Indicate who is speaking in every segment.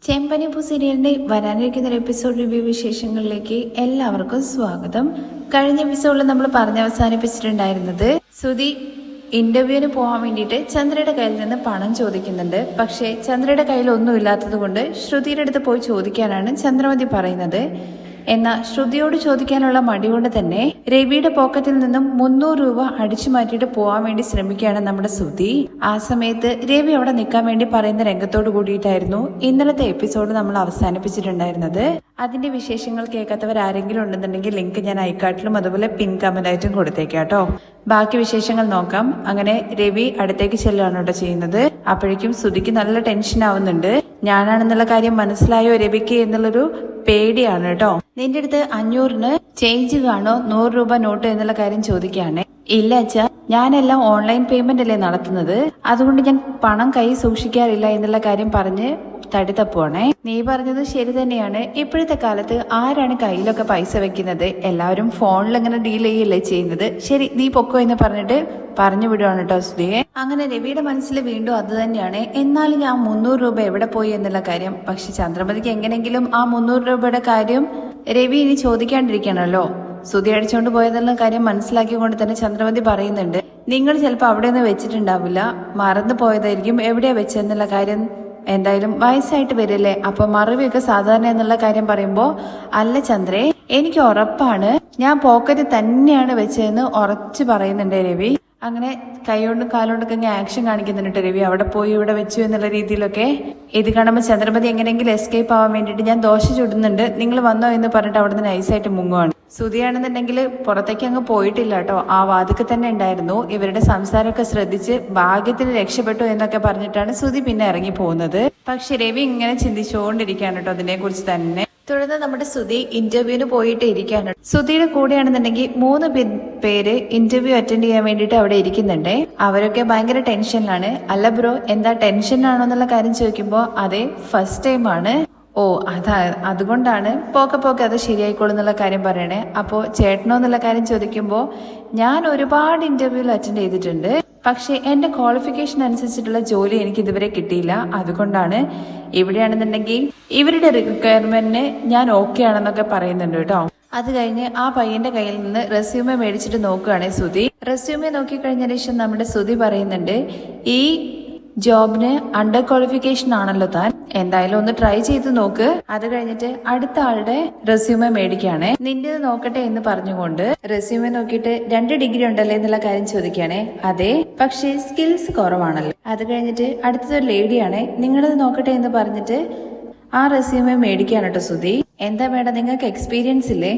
Speaker 1: ചെമ്പനിപ്പൂ സീരിയലിന്റെ വരാനിരിക്കുന്ന ഒരു എപ്പിസോഡ് റിവ്യൂ വിശേഷങ്ങളിലേക്ക് എല്ലാവർക്കും സ്വാഗതം. കഴിഞ്ഞ എപ്പിസോഡിൽ നമ്മൾ അവസാനിപ്പിച്ചിട്ടുണ്ടായിരുന്നത് ശ്രുതി ഇന്റർവ്യൂവിന് പോകാൻ വേണ്ടിയിട്ട് ചന്ദ്രയുടെ കയ്യിൽ നിന്ന് പണം ചോദിക്കുന്നുണ്ട്. പക്ഷേ ചന്ദ്രയുടെ കയ്യിൽ ഒന്നും ഇല്ലാത്തത് കൊണ്ട് ശ്രുതിയുടെ അടുത്ത് പോയി ചോദിക്കാനാണ് ചന്ദ്രമതി പറയുന്നത്. എന്നാൽ ശ്രുതിയോട് ചോദിക്കാനുള്ള മടി കൊണ്ട് തന്നെ രവിയുടെ പോക്കറ്റിൽ നിന്നും 300 രൂപ അടിച്ചു മാറ്റിയിട്ട് പോകാൻ വേണ്ടി ശ്രമിക്കുകയാണ് നമ്മുടെ ശ്രുതി. ആ സമയത്ത് രവി അവിടെ നിൽക്കാൻ വേണ്ടി പറയുന്ന രംഗത്തോട് കൂടിയിട്ടായിരുന്നു ഇന്നലത്തെ എപ്പിസോഡ് നമ്മൾ അവസാനിപ്പിച്ചിട്ടുണ്ടായിരുന്നത്. അതിന്റെ വിശേഷങ്ങൾ കേൾക്കാത്തവർ ആരെങ്കിലും ഉണ്ടെന്നുണ്ടെങ്കിൽ ലിങ്ക് ഞാൻ ഐക്കാർട്ടിലും അതുപോലെ പിൻ കമന്റ് ആയിട്ടും കൊടുത്തേക്കാട്ടോ. ബാക്കി വിശേഷങ്ങൾ നോക്കാം. അങ്ങനെ രവി അടുത്തേക്ക് ചെല്ലുകയാണ് കേട്ടോ ചെയ്യുന്നത്. അപ്പോഴേക്കും ശ്രുതിക്ക് നല്ല ടെൻഷൻ ആവുന്നുണ്ട്. ഞാനാണെന്നുള്ള കാര്യം മനസ്സിലായോ രവിക്ക് എന്നുള്ളൊരു പേടിയാണ് കേട്ടോ. നിന്റെ അടുത്ത് 500-ന് ചേഞ്ച് കാണോ 100 രൂപ നോട്ട് എന്നുള്ള കാര്യം ചോദിക്കുകയാണ്. ഇല്ല അച്ഛാ, ഞാനെല്ലാം ഓൺലൈൻ പേയ്മെന്റ് അല്ലേ നടത്തുന്നത്, അതുകൊണ്ട് ഞാൻ പണം കൈ സൂക്ഷിക്കാറില്ല എന്നുള്ള കാര്യം പറഞ്ഞ് തടി തപ്പുവാണേ. നീ പറഞ്ഞത് ശരി തന്നെയാണ്. ഇപ്പോഴത്തെ കാലത്ത് ആരാണ് കയ്യിലൊക്കെ പൈസ വെക്കുന്നത്? എല്ലാവരും ഫോണിൽ ഇങ്ങനെ ഡീൽ ചെയ്യല്ലേ ചെയ്യുന്നത്. ശരി, നീ പൊക്കോ എന്ന് പറഞ്ഞിട്ട് പറഞ്ഞു വിടുവാണ് കേട്ടോ ശ്രുതിയെ. അങ്ങനെ രവിയുടെ മനസ്സിൽ വീണ്ടും അത് തന്നെയാണ്. എന്നാലും ഞാൻ 300 രൂപ എവിടെ പോയി എന്നുള്ള കാര്യം. പക്ഷെ ചന്ദ്രമതിക്ക് എങ്ങനെങ്കിലും ആ 300 രൂപയുടെ കാര്യം രവി ഇനി ചോദിക്കാണ്ടിരിക്കണല്ലോ. ശ്രുതി അടിച്ചുകൊണ്ട് പോയതെന്നുള്ള കാര്യം മനസ്സിലാക്കിക്കൊണ്ട് തന്നെ ചന്ദ്രമതി പറയുന്നുണ്ട്, നിങ്ങൾ ചിലപ്പോൾ അവിടെ ഒന്നും വെച്ചിട്ടുണ്ടാവില്ല, മറന്നു പോയതായിരിക്കും, എവിടെയാ വെച്ചെന്നുള്ള കാര്യം. എന്തായാലും വയസ്സായിട്ട് വരില്ലേ, അപ്പൊ മറവിയൊക്കെ സാധാരണ എന്നുള്ള കാര്യം പറയുമ്പോ, അല്ല ചന്ദ്രേ, എനിക്ക് ഉറപ്പാണ് ഞാൻ പോക്കറ്റ് തന്നെയാണ് വെച്ചതെന്ന് ഉറച്ചു പറയുന്നുണ്ട് രവി. അങ്ങനെ കൈകൊണ്ടും കാലുകൊണ്ടൊക്കെ ഇങ്ങനെ ആക്ഷൻ കാണിക്കുന്നുണ്ട് രവി. അവിടെ പോയി ഇവിടെ വെച്ചു എന്നുള്ള രീതിയിലൊക്കെ. ഇത് കാണുമ്പോൾ ചന്ദ്രമതി എങ്ങനെയെങ്കിലും എസ്കേപ്പ് ആവാൻ വേണ്ടിയിട്ട് ഞാൻ ദോശ ചുടുന്നുണ്ട്, നിങ്ങൾ വന്നോ എന്ന് പറഞ്ഞിട്ട് അവിടെ നിന്ന് നൈസായിട്ട് മുങ്ങുവാണ്. ശ്രുതിയാണെന്നുണ്ടെങ്കിൽ പുറത്തേക്ക് അങ്ങ് പോയിട്ടില്ല കേട്ടോ, ആ വാതിക്ക് തന്നെ ഉണ്ടായിരുന്നു. ഇവരുടെ സംസാരമൊക്കെ ശ്രദ്ധിച്ച് ഭാഗ്യത്തിന് രക്ഷപ്പെട്ടു എന്നൊക്കെ പറഞ്ഞിട്ടാണ് ശ്രുതി പിന്നെ ഇറങ്ങി പോകുന്നത്. പക്ഷെ രവി ഇങ്ങനെ ചിന്തിച്ചുകൊണ്ടിരിക്കുകയാണ് കേട്ടോ അതിനെ കുറിച്ച് തന്നെ. തുടർന്ന് നമ്മുടെ ശ്രുതി ഇന്റർവ്യൂവിന് പോയിട്ട് ഇരിക്കുകയാണ്. ശ്രുതിയുടെ കൂടെയാണെന്നുണ്ടെങ്കിൽ 3 പേര് ഇന്റർവ്യൂ അറ്റൻഡ് ചെയ്യാൻ വേണ്ടിയിട്ട് അവിടെ ഇരിക്കുന്നുണ്ട്. അവരൊക്കെ ഭയങ്കര ടെൻഷനിലാണ്. അല്ല ബ്രോ, എന്താ ടെൻഷനാണോ എന്നുള്ള കാര്യം ചോദിക്കുമ്പോ അതെ, ഫസ്റ്റ് ടൈം ആണ്. ഓ അതുകൊണ്ടാണ്, പോക്കെ അത് ശരിയായിക്കോളും എന്നുള്ള കാര്യം പറയണേ. അപ്പോൾ ചേട്ടനോ എന്നുള്ള കാര്യം ചോദിക്കുമ്പോൾ ഞാൻ ഒരുപാട് ഇന്റർവ്യൂവിൽ അറ്റൻഡ് ചെയ്തിട്ടുണ്ട്, പക്ഷെ എന്റെ ക്വാളിഫിക്കേഷൻ അനുസരിച്ചിട്ടുള്ള ജോലി എനിക്ക് ഇതുവരെ കിട്ടിയില്ല. അതുകൊണ്ടാണ് ഇവിടെയാണെന്നുണ്ടെങ്കിൽ ഇവരുടെ റിക്വയർമെന്റിന് ഞാൻ ഓക്കെ ആണെന്നൊക്കെ പറയുന്നുണ്ട് കേട്ടോ. അത് കഴിഞ്ഞ് ആ പയ്യന്റെ കയ്യിൽ നിന്ന് റെസ്യൂമെ മേടിച്ചിട്ട് നോക്കുകയാണ് ശ്രുതി. റെസ്യൂമെ നോക്കിക്കഴിഞ്ഞ ശേഷം നമ്മുടെ ശ്രുതി പറയുന്നുണ്ട്, ഈ ജോബിന് അണ്ടർ ക്വാളിഫിക്കേഷൻ ആണല്ലോ താൻ, എന്തായാലും ഒന്ന് ട്രൈ ചെയ്ത് നോക്ക്. അത് കഴിഞ്ഞിട്ട് അടുത്ത ആളുടെ റെസ്യൂമെ മേടിക്കുകയാണേ. നിന്റേത് നോക്കട്ടെ എന്ന് പറഞ്ഞുകൊണ്ട് റെസ്യൂമെ നോക്കിയിട്ട് 2 ഡിഗ്രി ഉണ്ടല്ലേ എന്നുള്ള കാര്യം ചോദിക്കുകയാണേ. അതെ, പക്ഷേ സ്കിൽസ് കുറവാണല്ലോ. അത് കഴിഞ്ഞിട്ട് അടുത്തതൊരു ലേഡിയാണേ, നിങ്ങളത് നോക്കട്ടെ എന്ന് പറഞ്ഞിട്ട് ആ റെസ്യൂമെ മേടിക്കുകയാണ് കേട്ടോ ശ്രുതി. എന്താ മേഡം, നിങ്ങൾക്ക് എക്സ്പീരിയൻസ് ഇല്ലേ?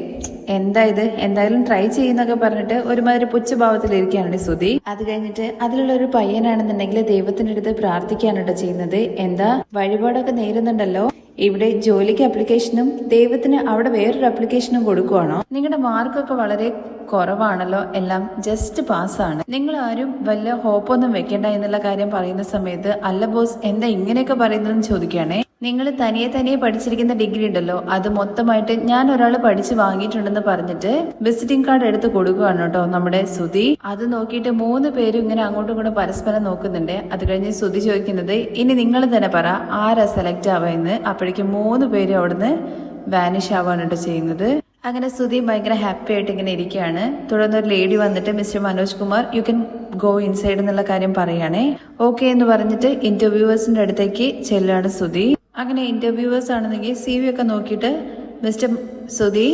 Speaker 1: എന്താ ഇത്, എന്തായാലും ട്രൈ ചെയ്യുന്നൊക്കെ പറഞ്ഞിട്ട് ഒരുമാതിരി പുച്ഛഭാവത്തിലിരിക്കുകയാണ് ശ്രുതി. അത് കഴിഞ്ഞിട്ട് അതിലുള്ള ഒരു പയ്യനാണെന്നുണ്ടെങ്കിൽ ദൈവത്തിന്റെ അടുത്ത് പ്രാർത്ഥിക്കുകയാണ് കേട്ടോ ചെയ്യുന്നത്. എന്താ വഴിപാടൊക്കെ നേരുന്നുണ്ടല്ലോ, ഇവിടെ ജോലിക്ക് അപ്ലിക്കേഷനും ദൈവത്തിന് അവിടെ വേറൊരു അപ്ലിക്കേഷനും കൊടുക്കുവാണോ? നിങ്ങളുടെ മാർക്കൊക്കെ വളരെ കുറവാണല്ലോ, എല്ലാം ജസ്റ്റ് പാസ്സാണ്, നിങ്ങൾ ആരും വലിയ ഹോപ്പൊന്നും വെക്കേണ്ട എന്നുള്ള കാര്യം പറയുന്ന സമയത്ത്, അല്ല ബോസ് എന്താ ഇങ്ങനെയൊക്കെ പറയുന്നതെന്ന് ചോദിക്കുകയാണേ. നിങ്ങൾ തനിയെ പഠിച്ചിരിക്കുന്ന ഡിഗ്രി ഉണ്ടല്ലോ, അത് മൊത്തമായിട്ട് ഞാൻ ഒരാൾ പഠിച്ച് വാങ്ങിയിട്ടുണ്ടെന്ന് പറഞ്ഞിട്ട് വിസിറ്റിംഗ് കാർഡ് എടുത്ത് കൊടുക്കുകയാണ് കേട്ടോ നമ്മുടെ ശ്രുതി. അത് നോക്കിയിട്ട് 3 പേരും ഇങ്ങനെ അങ്ങോട്ടും ഇങ്ങോട്ടും പരസ്പരം നോക്കുന്നുണ്ട്. അത് കഴിഞ്ഞ് ശ്രുതി ചോദിക്കുന്നത്, ഇനി നിങ്ങൾ തന്നെ പറ ആരാ സെലക്ട് ആവുമെന്ന്. അപ്പോഴേക്കും 3 പേരും അവിടുന്ന് വാനിഷ് ആവാണ് കേട്ടോ ചെയ്യുന്നത്. അങ്ങനെ ശ്രുതി ഭയങ്കര ഹാപ്പി ആയിട്ട് ഇങ്ങനെ ഇരിക്കുകയാണ്. തുടർന്ന് ഒരു ലേഡി വന്നിട്ട്, mister Manoj Kumar, you can go inside എന്നുള്ള കാര്യം പറയുകയാണേ. ഓക്കെ എന്ന് പറഞ്ഞിട്ട് ഇന്റർവ്യൂവേഴ്സിന്റെ അടുത്തേക്ക് ചെല്ലുകയാണ് ശ്രുതി. അങ്ങനെ ഇന്റർവ്യൂവേഴ്സ് ആണെന്നെങ്കിൽ CV ഒക്കെ നോക്കിയിട്ട് mister Shruti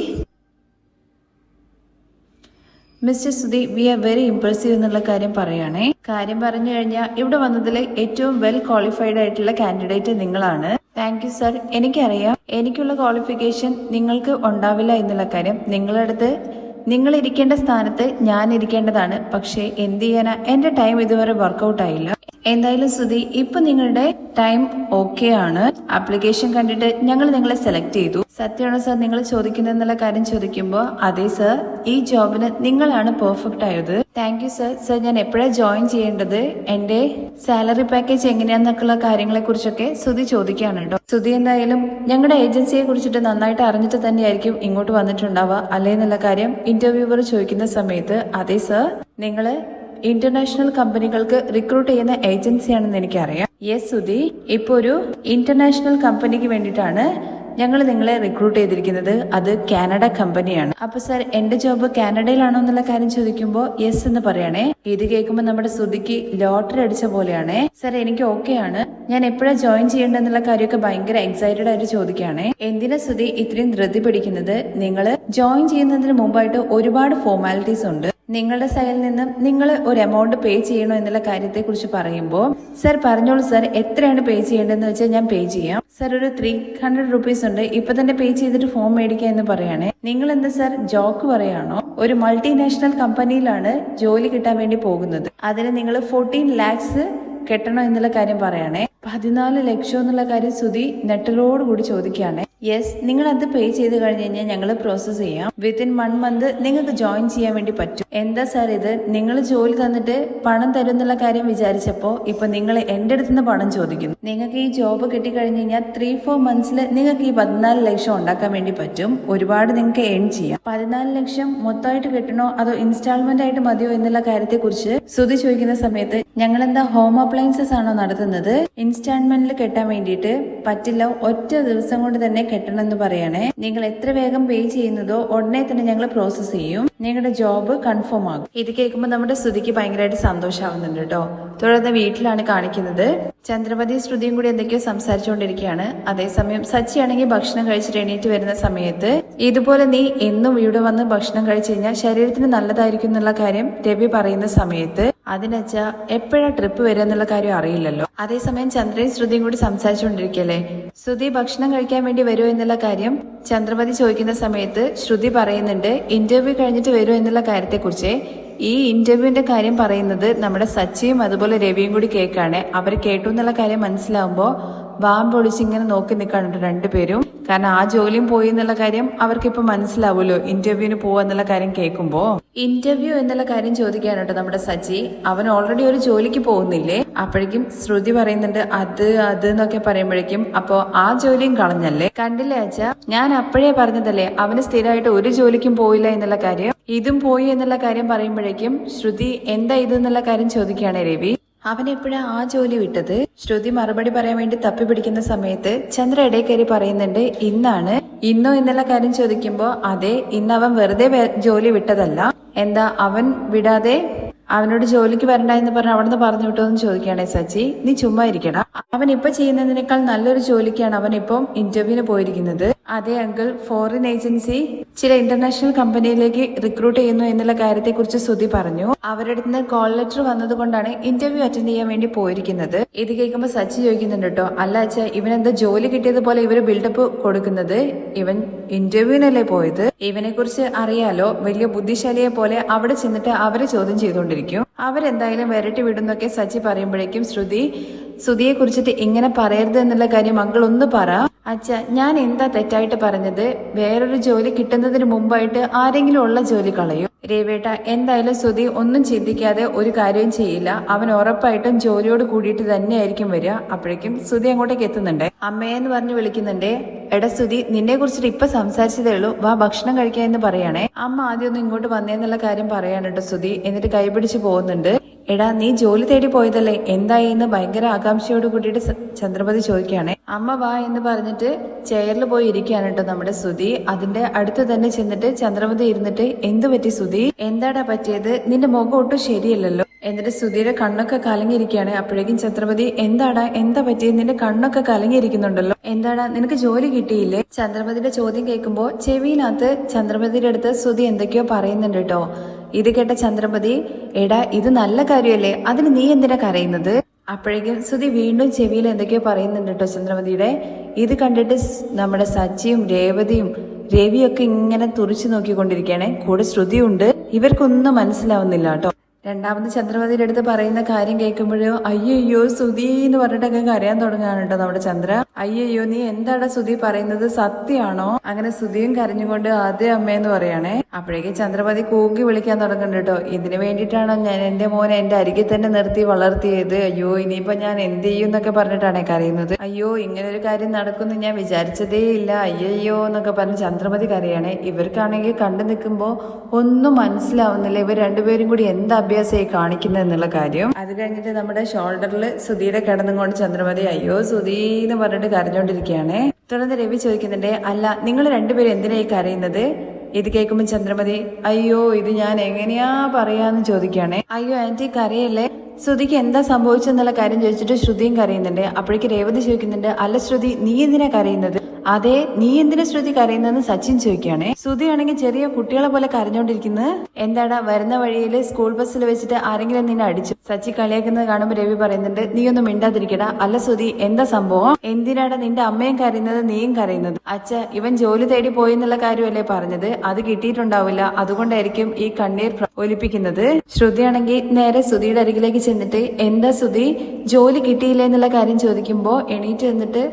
Speaker 1: we are very impressive എന്നുള്ള കാര്യം പറയുകയാണേ. കാര്യം പറഞ്ഞു കഴിഞ്ഞാൽ ഇവിടെ വന്നതിൽ ഏറ്റവും വെൽ ക്വാളിഫൈഡ് ആയിട്ടുള്ള കാൻഡിഡേറ്റ് നിങ്ങളാണ്. Thank you sir. എനിക്കറിയാം എനിക്കുള്ള ക്വാളിഫിക്കേഷൻ നിങ്ങൾക്ക് ഉണ്ടാവില്ല എന്നുള്ള കാര്യം. നിങ്ങളുടെ അടുത്ത് നിങ്ങൾ ഇരിക്കേണ്ട സ്ഥാനത്ത് ഞാൻ ഇരിക്കേണ്ടതാണ്. പക്ഷേ എന്ത് ചെയ്യാനാ, എന്റെ ടൈം ഇതുവരെ വർക്കൗട്ട് ആയില്ല. എന്തായാലും ശ്രുതി, ഇപ്പൊ നിങ്ങളുടെ ടൈം ഓക്കെ ആണ്. ആപ്ലിക്കേഷൻ കണ്ടിട്ട് ഞങ്ങൾ നിങ്ങളെ സെലക്ട് ചെയ്തു. സത്യമാണോ സാർ നിങ്ങൾ ചോദിക്കുന്നതെന്നുള്ള കാര്യം ചോദിക്കുമ്പോൾ, അതെ സർ, ഈ ജോബിന് നിങ്ങളാണ് പെർഫെക്റ്റ് ആയത്. Thank you sir. സർ, ഞാൻ എപ്പോഴാണ് ജോയിൻ ചെയ്യേണ്ടത്, എന്റെ സാലറി പാക്കേജ് എങ്ങനെയാന്നൊക്കെയുള്ള കാര്യങ്ങളെ കുറിച്ചൊക്കെ ശ്രുതി ചോദിക്കുകയാണ് കേട്ടോ. ശ്രുതി എന്തായാലും ഞങ്ങളുടെ ഏജൻസിയെ കുറിച്ചിട്ട് നന്നായിട്ട് അറിഞ്ഞിട്ട് തന്നെയായിരിക്കും ഇങ്ങോട്ട് വന്നിട്ടുണ്ടാവുക അല്ലേ എന്നുള്ള കാര്യം ഇന്റർവ്യൂവർ ചോദിക്കുന്ന സമയത്ത്, അതെ സർ, നിങ്ങള് ഇന്റർനാഷണൽ കമ്പനികൾക്ക് റിക്രൂട്ട് ചെയ്യുന്ന ഏജൻസിയാണെന്ന് എനിക്കറിയാം. യെസ് സുധി, ഇപ്പൊ ഒരു ഇന്റർനാഷണൽ കമ്പനിക്ക് വേണ്ടിയിട്ടാണ് ഞങ്ങൾ നിങ്ങളെ റിക്രൂട്ട് ചെയ്തിരിക്കുന്നത്. അത് കാനഡ കമ്പനിയാണ്. അപ്പൊ സർ, എന്റെ ജോബ് കാനഡയിലാണോ എന്നുള്ള കാര്യം ചോദിക്കുമ്പോൾ യെസ് എന്ന് പറയണേ. ഇത് കേൾക്കുമ്പോൾ നമ്മുടെ സുധിക്ക് ലോട്ടറി അടിച്ച പോലെയാണേ. സർ, എനിക്ക് ഓക്കെ ആണ്. ഞാൻ എപ്പോഴാ ജോയിൻ ചെയ്യേണ്ടെന്നുള്ള കാര്യമൊക്കെ ഭയങ്കര എക്സൈറ്റഡ് ആയിട്ട് ചോദിക്കുകയാണേ. എന്തിനാ സുധി ഇത്രയും ധൃതി പിടിക്കുന്നത്? നിങ്ങൾ ജോയിൻ ചെയ്യുന്നതിന് മുമ്പായിട്ട് ഒരുപാട് ഫോർമാലിറ്റീസ് ഉണ്ട്. നിങ്ങളുടെ സൈഡിൽ നിന്നും നിങ്ങൾ ഒരു എമൗണ്ട് പേ ചെയ്യണോ എന്നുള്ള കാര്യത്തെ കുറിച്ച് പറയുമ്പോൾ, സർ പറഞ്ഞോളൂ സർ, എത്രയാണ് പേ ചെയ്യേണ്ടതെന്ന് വെച്ചാൽ ഞാൻ പേ ചെയ്യാം. സർ, ഒരു 300 റുപ്പീസ് ഉണ്ട്, ഇപ്പൊ തന്നെ പേ ചെയ്തിട്ട് ഫോം മേടിക്കുക എന്ന് പറയണേ. നിങ്ങൾ എന്താ സർ ജോക്ക് പറയാണോ? ഒരു മൾട്ടിനാഷണൽ കമ്പനിയിലാണ് ജോലി കിട്ടാൻ വേണ്ടി പോകുന്നത്. അതിന് നിങ്ങൾ 14 lakhs കെട്ടണോ എന്നുള്ള കാര്യം പറയണേ. 14 ലക്ഷം എന്നുള്ള കാര്യം സുധി നെട്ടലോട് കൂടി ചോദിക്കുകയാണേ. യെസ്, നിങ്ങൾ അത് പേ ചെയ്ത് കഴിഞ്ഞ് കഴിഞ്ഞാൽ ഞങ്ങൾ പ്രോസസ് ചെയ്യാം. വിത്തിൻ 1 month നിങ്ങൾക്ക് ജോയിൻ ചെയ്യാൻ വേണ്ടി പറ്റും. എന്താ സാർ ഇത്, നിങ്ങൾ ജോലി തന്നിട്ട് പണം തരും എന്നുള്ള കാര്യം വിചാരിച്ചപ്പോ ഇപ്പൊ നിങ്ങൾ എന്റെ അടുത്ത് നിന്ന് പണം ചോദിക്കുന്നു. നിങ്ങൾക്ക് ഈ ജോബ് കിട്ടിക്കഴിഞ്ഞ് കഴിഞ്ഞാൽ 3-4 months നിങ്ങൾക്ക് ഈ 14 ലക്ഷം ഉണ്ടാക്കാൻ വേണ്ടി പറ്റും. ഒരുപാട് നിങ്ങൾക്ക് ഏൺ ചെയ്യാം. 14 ലക്ഷം മൊത്തമായിട്ട് കിട്ടണോ അതോ ഇൻസ്റ്റാൾമെന്റ് ആയിട്ട് മതിയോ എന്നുള്ള കാര്യത്തെ കുറിച്ച് സുധി ചോദിക്കുന്ന സമയത്ത്, ഞങ്ങൾ എന്താ ഹോം അപ്ലയൻസസ് ആണോ നടത്തുന്നത്? ഇൻസ്റ്റാൾമെന്റിൽ കെട്ടാൻ വേണ്ടിയിട്ട് പറ്റില്ല, ഒറ്റ ദിവസം കൊണ്ട് തന്നെ കെട്ടണം എന്ന് പറയണേ. നിങ്ങൾ എത്ര വേഗം പേ ചെയ്യുന്നതോ ഉടനെ തന്നെ ഞങ്ങൾ പ്രോസസ് ചെയ്യും. നിങ്ങളുടെ ജോബ് കൺഫേം ആകും. ഇത് കേൾക്കുമ്പോൾ നമ്മുടെ ശ്രുതിക്ക് ഭയങ്കരമായിട്ട് സന്തോഷമാവുന്നുണ്ട് കേട്ടോ. തുടർന്ന് വീട്ടിലാണ് കാണിക്കുന്നത്. ചന്ദ്രമതി ശ്രുതിയും കൂടി എന്തൊക്കെയോ സംസാരിച്ചുകൊണ്ടിരിക്കുകയാണ്. അതേസമയം സച്ചി ആണെങ്കിൽ ഭക്ഷണം കഴിച്ചിട്ട് എണീറ്റ് വരുന്ന സമയത്ത്, ഇതുപോലെ നീ എന്നും ഇവിടെ വന്ന് ഭക്ഷണം കഴിച്ചു കഴിഞ്ഞാൽ ശരീരത്തിന് നല്ലതായിരിക്കും എന്നുള്ള കാര്യം രവി പറയുന്ന സമയത്ത്, അതിനെച്ചാ എപ്പോഴാ ട്രിപ്പ് വരിക എന്നുള്ള കാര്യം അറിയില്ലല്ലോ. അതേസമയം ചന്ദ്രയും ശ്രുതിയും കൂടി സംസാരിച്ചുകൊണ്ടിരിക്കല്ലേ. ശ്രുതി ഭക്ഷണം കഴിക്കാൻ വേണ്ടി വരുമോ എന്നുള്ള കാര്യം ചന്ദ്രമതി ചോദിക്കുന്ന സമയത്ത് ശ്രുതി പറയുന്നുണ്ട് ഇന്റർവ്യൂ കഴിഞ്ഞിട്ട് വരുമോ എന്നുള്ള കാര്യത്തെ കുറിച്ച്. ഈ ഇന്റർവ്യൂവിന്റെ കാര്യം പറയുന്നത് നമ്മുടെ സച്ചിയും അതുപോലെ രവിയും കൂടി കേൾക്കാണ്. അവർ കേട്ടു എന്നുള്ള കാര്യം മനസ്സിലാവുമ്പോ വാമ്പൊളിച്ചിങ്ങനെ നോക്കി നിൽക്കാനുണ്ട് രണ്ടുപേരും. കാരണം ആ ജോലിയും പോയി എന്നുള്ള കാര്യം അവർക്കിപ്പോ മനസ്സിലാവുമല്ലോ എന്നൊരു പോവാന്നുള്ള കാര്യം കേൾക്കുമ്പോ. ഇന്റർവ്യൂ എന്നുള്ള കാര്യം ചോദിക്കാനുണ്ട് നമ്മുടെ സച്ചി. അവൻ ഓൾറെഡി ഒരു ജോലിക്ക് പോകുന്നില്ലേ? അപ്പോഴേക്കും ശ്രുതി പറയുന്നുണ്ട് അത് എന്നൊക്കെ പറയുമ്പോഴേക്കും, അപ്പോ ആ ജോലിയും കളഞ്ഞല്ലേ? കണ്ടില്ലേ അച്ഛാ, ഞാൻ അപ്പോഴേ പറഞ്ഞതല്ലേ അവന് സ്ഥിരമായിട്ട് ഒരു ജോലിക്കും പോയില്ല എന്നുള്ള കാര്യം. ഇതും പോയി എന്നുള്ള കാര്യം പറയുമ്പോഴേക്കും ശ്രുതി എന്താ ഇതെന്നുള്ള കാര്യം ചോദിക്കുകയാണ് രവി. അവൻ എപ്പോഴാ ആ ജോലി വിട്ടത്? ശ്രുതി മറുപടി പറയാൻ വേണ്ടി തപ്പി പിടിക്കുന്ന സമയത്ത് ചന്ദ്ര ഇടയിൽ കയറി പറയുന്നുണ്ട് ഇന്നാണ്. ഇന്നോ എന്നുള്ള കാര്യം ചോദിക്കുമ്പോ, അതെ, ഇന്ന് അവൻ വെറുതെ ജോലി വിട്ടതല്ല. എന്താ അവൻ വിടാതെ അവനോട് ജോലിക്ക് വരണ്ട എന്ന് പറഞ്ഞ് അവിടുന്ന് പറഞ്ഞു വിട്ടോ എന്ന് ചോദിക്കുകയാണെ സച്ചി. നീ ചുമ്മാ ഇരിക്കടാ, അവൻ ഇപ്പൊ ചെയ്യുന്നതിനേക്കാൾ നല്ലൊരു ജോലിക്കാണ് അവൻ ഇപ്പം ഇന്റർവ്യൂവിന് പോയിരിക്കുന്നത്. അതെ അങ്കിൾ, ഫോറിൻ ഏജൻസി ചില ഇന്റർനാഷണൽ കമ്പനിയിലേക്ക് റിക്രൂട്ട് ചെയ്യുന്നു എന്നുള്ള കാര്യത്തെ കുറിച്ച് ശ്രുതി പറഞ്ഞു. അവരുടെ നിന്ന് കോൾ ലെറ്റർ വന്നതുകൊണ്ടാണ് ഇന്റർവ്യൂ അറ്റൻഡ് ചെയ്യാൻ വേണ്ടി പോയിരിക്കുന്നത്. ഇത് കേൾക്കുമ്പോൾ സച്ചി ചോദിക്കുന്നുണ്ട് കേട്ടോ, അല്ല അച്ഛാ, ഇവനെന്താ ജോലി കിട്ടിയതുപോലെ ഇവര് ബിൽഡപ്പ് കൊടുക്കുന്നത്? ഇവൻ ഇന്റർവ്യൂവിനല്ലേ പോയത്? ഇവനെ കുറിച്ച് അറിയാലോ, വലിയ ബുദ്ധിശാലിയെ പോലെ അവിടെ ചെന്നിട്ട് അവരെ ചോദ്യം ചെയ്തുകൊണ്ടിരിക്കും. അവരെന്തായാലും വരട്ടി വിടുന്നൊക്കെ സച്ചി പറയുമ്പോഴേക്കും ശ്രുതിയെ കുറിച്ചിട്ട് ഇങ്ങനെ പറയരുത് എന്നുള്ള കാര്യം അങ്കിൾ ഒന്ന് പറ. അച്ഛ, ഞാൻ എന്താ തെറ്റായിട്ട് പറഞ്ഞത്? വേറൊരു ജോലി കിട്ടുന്നതിന് മുമ്പായിട്ട് ആരെങ്കിലും ഉള്ള ജോലി കളയും? രേവേട്ട, എന്തായാലും ശ്രുതി ഒന്നും ചിന്തിക്കാതെ ഒരു കാര്യവും ചെയ്യില്ല. അവൻ ഉറപ്പായിട്ടും ജോലിയോട് കൂടിയിട്ട് തന്നെയായിരിക്കും വരിക. അപ്പോഴേക്കും ശ്രുതി അങ്ങോട്ടേക്ക് എത്തുന്നുണ്ട്. അമ്മയെന്ന് പറഞ്ഞ് വിളിക്കുന്നുണ്ട്. എടാ ശ്രുതി, നിന്നെ കുറിച്ചിട്ട് ഇപ്പൊ സംസാരിച്ചതേ ഉള്ളൂ, വാ ഭക്ഷണം കഴിക്കാൻ എന്ന് പറയാണേ. അമ്മ ആദ്യം ഒന്ന് ഇങ്ങോട്ട് വന്നേന്നുള്ള കാര്യം പറയാനുണ്ട് ശ്രുതി. എന്നിട്ട് കൈപിടിച്ച് പോകുന്നുണ്ട്. എടാ, നീ ജോലി തേടി പോയതല്ലേ, എന്തായി എന്ന് ഭയങ്കര ആകാംക്ഷയോട് കൂട്ടിയിട്ട് ചന്ദ്രമതി ചോദിക്കുകയാണെ. അമ്മ വാ എന്ന് പറഞ്ഞിട്ട് ചെയറിൽ പോയി ഇരിക്കുകയാണ് കേട്ടോ നമ്മുടെ ശ്രുതി. അതിന്റെ അടുത്ത് തന്നെ ചെന്നിട്ട് ചന്ദ്രമതി ഇരുന്നിട്ട്, എന്തു പറ്റി ശ്രുതി? എന്താടാ പറ്റിയത്? നിന്റെ മുഖം ഒട്ടും ശരിയല്ലല്ലോ. എന്നിട്ട് ശ്രുതിയുടെ കണ്ണൊക്കെ കലങ്ങിയിരിക്കുകയാണ്. അപ്പോഴേക്കും ചന്ദ്രമതി, എന്താ പറ്റിയത്? നിന്റെ കണ്ണൊക്കെ കലങ്ങിയിരിക്കുന്നുണ്ടല്ലോ, എന്താടാ നിനക്ക് ജോലി കിട്ടിയില്ലേ? ചന്ദ്രമതിയുടെ ചോദ്യം കേൾക്കുമ്പോ ചെവിയിനകത്ത് ചന്ദ്രമതിയുടെ അടുത്ത് ശ്രുതി എന്തൊക്കെയോ പറയുന്നുണ്ട് കേട്ടോ. ഇത് കേട്ട ചന്ദ്രമതി, എടാ ഇത് നല്ല കാര്യമല്ലേ, അതിന് നീ എന്തിനാ കരയുന്നത്? അപ്പോഴേക്കും ശ്രുതി വീണ്ടും ചെവിയിൽ എന്തൊക്കെയോ പറയുന്നുണ്ട് കേട്ടോ ചന്ദ്രമതിയുടെ. ഇത് കണ്ടിട്ട് നമ്മുടെ സച്ചിയും രേവതിയും രവിയൊക്കെ ഇങ്ങനെ തുറിച്ചു നോക്കിക്കൊണ്ടിരിക്കുകയാണ്. കൂടെ ശ്രുതിയുണ്ട്. ഇവർക്കൊന്നും മനസ്സിലാവുന്നില്ല കേട്ടോ. രണ്ടാമത് ചന്ദ്രമതിയുടെ അടുത്ത് പറയുന്ന കാര്യം കേൾക്കുമ്പോഴോ, അയ്യോ ശ്രുതി എന്ന് പറഞ്ഞിട്ടൊക്കെ കരയാൻ തുടങ്ങുകയാണ് കേട്ടോ നമ്മുടെ ചന്ദ്ര. അയ്യോ നീ എന്താടാ ശ്രുതി പറയുന്നത്, സത്യമാണോ? അങ്ങനെ ശ്രുതിയും കരഞ്ഞുകൊണ്ട് അതേ അമ്മയെന്ന് പറയാണേ. അപ്പോഴേക്കും ചന്ദ്രമതി കൂക്കി വിളിക്കാൻ തുടങ്ങുന്നുണ്ട് കേട്ടോ. ഇതിനു വേണ്ടിയിട്ടാണോ ഞാൻ എന്റെ മോനെ എന്റെ അരികിൽ തന്നെ നിർത്തി വളർത്തിയത്? അയ്യോ ഇനിയിപ്പോ ഞാൻ എന്ത് ചെയ്യും എന്നൊക്കെ പറഞ്ഞിട്ടാണേ കരയുന്നത്. അയ്യോ ഇങ്ങനൊരു കാര്യം നടക്കുന്നു ഞാൻ വിചാരിച്ചതേ ഇല്ല, അയ്യോ എന്നൊക്കെ പറഞ്ഞ് ചന്ദ്രമതി കരയാണേ. ഇവർക്കാണെങ്കിൽ കണ്ടു നിൽക്കുമ്പോ ഒന്നും മനസ്സിലാവുന്നില്ല. ഇവർ രണ്ടുപേരും കൂടി എന്താ അഭ്യാസമായി കാണിക്കുന്നത് എന്നുള്ള കാര്യം. അത് കഴിഞ്ഞിട്ട് നമ്മുടെ ഷോൾഡറിൽ സുധിയുടെ കിടന്നുകൊണ്ട് ചന്ദ്രമതി അയ്യോ സുധി എന്ന് പറഞ്ഞിട്ട് കരഞ്ഞോണ്ടിരിക്കുകയാണ്. തുടർന്ന് രവി ചോദിക്കുന്നുണ്ട്, അല്ല നിങ്ങൾ രണ്ടുപേരും എന്തിനായി കരയുന്നത്? ഇത് കേൾക്കുമ്പോൾ ചന്ദ്രമതി അയ്യോ ഇത് ഞാൻ എങ്ങനെയാ പറയാന്ന് ചോദിക്കുകയാണെ. അയ്യോ ആന്റി കരയല്ലേ, ശ്രുതിക്ക് എന്താ സംഭവിച്ചെന്നുള്ള കാര്യം ചോദിച്ചിട്ട് ശ്രുതിയും കരയുന്നുണ്ട്. അപ്പോഴേക്ക് രേവതി ചോദിക്കുന്നുണ്ട്, അല്ല ശ്രുതി നീ എന്തിനാ കരയുന്നത്? അതെ നീ എന്തിനാ ശ്രുതി കരയുന്നതെന്ന് സച്ചിൻ ചോദിക്കുകയാണെ. ശ്രുതി ആണെങ്കിൽ ചെറിയ കുട്ടികളെ പോലെ കരഞ്ഞോണ്ടിരിക്കുന്നത്. എന്താടാ വരുന്ന വഴിയിൽ സ്കൂൾ ബസ്സിൽ വെച്ചിട്ട് ആരെങ്കിലും നിന്നെ അടിച്ചു? സച്ചി കളിയാക്കുന്നത് കാണുമ്പോൾ രവി പറയുന്നുണ്ട്, നീ ഒന്നും മിണ്ടാതിരിക്കടാ. അല്ല ശ്രുതി എന്താ സംഭവം? എന്തിനാടാ നിന്റെ അമ്മയും കരയുന്നത് നീയും കരയുന്നത്? അച്ഛ ഇവൻ ജോലി തേടി പോയി എന്നുള്ള കാര്യമല്ലേ പറഞ്ഞത്, അത് കിട്ടിയിട്ടുണ്ടാവില്ല, അതുകൊണ്ടായിരിക്കും ഈ കണ്ണീർ ഒലിപ്പിക്കുന്നത്. ശ്രുതിയാണെങ്കിൽ നേരെ ശ്രുതിയുടെ അരികിലേക്ക് ചെന്നിട്ട്, എന്താ ശ്രുതി ജോലി കിട്ടിയില്ലേ എന്നുള്ള കാര്യം ചോദിക്കുമ്പോ എണീറ്റ് നിന്നിട്ട്,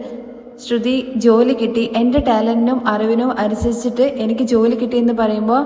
Speaker 1: ശ്രുതി ജോലി കിട്ടി, എന്റെ ടാലന്റിനും അറിവിനും അനുസരിച്ചിട്ട് എനിക്ക് ജോലി കിട്ടി എന്ന് പറയുമ്പോൾ